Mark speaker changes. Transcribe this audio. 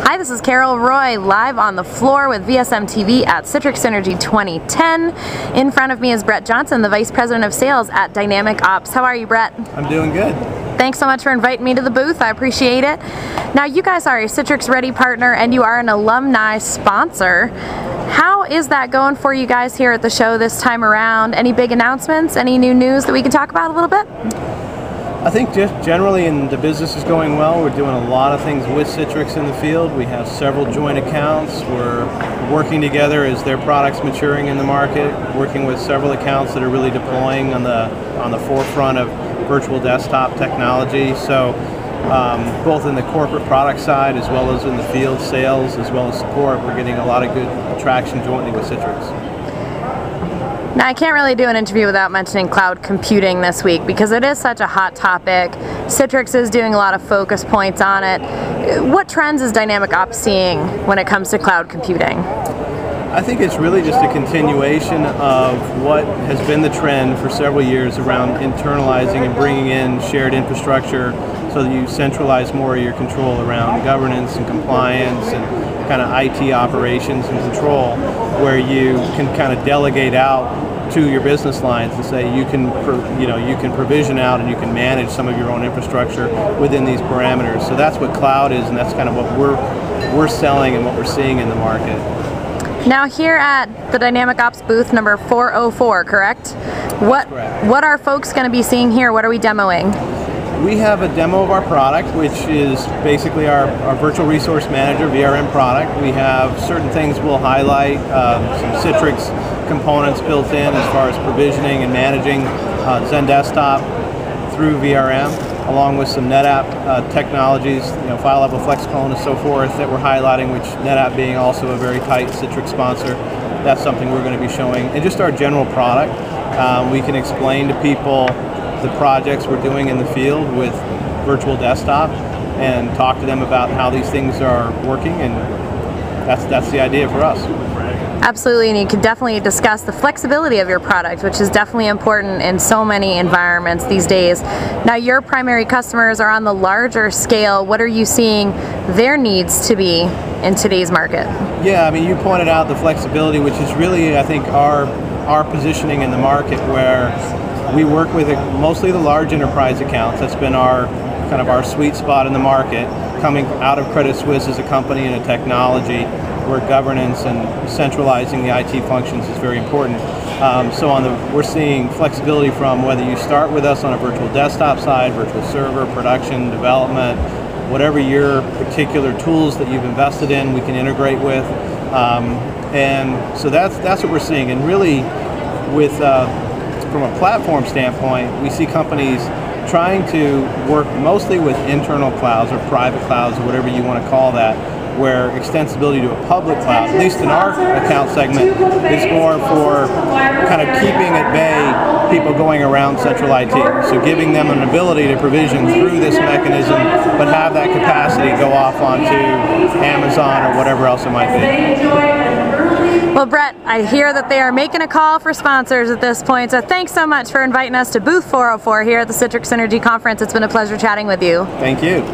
Speaker 1: Hi, this is Carol Roy, live on the floor with VSM TV at Citrix Synergy 2010. In front of me is Brett Johnson, the Vice President of Sales at DynamicOps. How are you, Brett?
Speaker 2: I'm doing good.
Speaker 1: Thanks so much for inviting me to the booth. I appreciate it. Now, you guys are a Citrix Ready partner and you are an alumni sponsor. How is that going for you guys here at the show this time around? Any big announcements? Any new news that we can talk about a little bit?
Speaker 2: I think just generally the business is going well. We're doing a lot of things with Citrix in the field. We have several joint accounts. We're working together as their products maturing in the market, working with several accounts that are really deploying on the forefront of virtual desktop technology. So both in the corporate product side as well as in the field sales as well as support, we're getting a lot of good traction jointly with Citrix.
Speaker 1: Now, I can't really do an interview without mentioning cloud computing this week because it is such a hot topic. Citrix is doing a lot of focus points on it. What trends is DynamicOps seeing when it comes to cloud computing?
Speaker 2: I think it's really just a continuation of what has been the trend for several years around internalizing and bringing in shared infrastructure so that you centralize more of your control around governance and compliance and kind of IT operations and control, where you can kind of delegate out to your business lines and say you can provision out and you can manage some of your own infrastructure within these parameters. So that's what cloud is, and that's kind of what we're selling and what we're seeing in the market.
Speaker 1: Now, here at the DynamicOps booth number 404, correct? What are folks going to be seeing here? What are we demoing?
Speaker 2: We have a demo of our product, which is basically our Virtual Resource Manager, VRM product. We have certain things we'll highlight, some Citrix components built in as far as provisioning and managing Zen Desktop through VRM, along with some NetApp technologies, file level flex clone and so forth that we're highlighting, which NetApp being also a very tight Citrix sponsor. That's something we're going to be showing. And just our general product. We can explain to people the projects we're doing in the field with virtual desktop and talk to them about how these things are working, and that's the idea for us.
Speaker 1: Absolutely, and you can definitely discuss the flexibility of your product, which is definitely important in so many environments these days. Now, your primary customers are on the larger scale. What are you seeing their needs to be in today's market?
Speaker 2: Yeah, I mean, you pointed out the flexibility, which is really, I think, our positioning in the market, where we work with mostly the large enterprise accounts. That's been our sweet spot in the market, coming out of Credit Suisse as a company and a technology where governance and centralizing the IT functions is very important. So we're seeing flexibility from whether you start with us on a virtual desktop side, virtual server, production, development, whatever your particular tools that you've invested in, we can integrate with. And so that's what we're seeing. And really, from a platform standpoint, we see companies trying to work mostly with internal clouds or private clouds or whatever you want to call that, where extensibility to a public cloud, at least in our account segment, is more for kind of keeping at bay people going around central IT. So giving them an ability to provision through this mechanism, but have that capacity go off onto Amazon or whatever else it might be.
Speaker 1: Well, Brett, I hear that they are making a call for sponsors at this point, so thanks so much for inviting us to booth 404 here at the Citrix Synergy Conference. It's been a pleasure chatting with you.
Speaker 2: Thank you.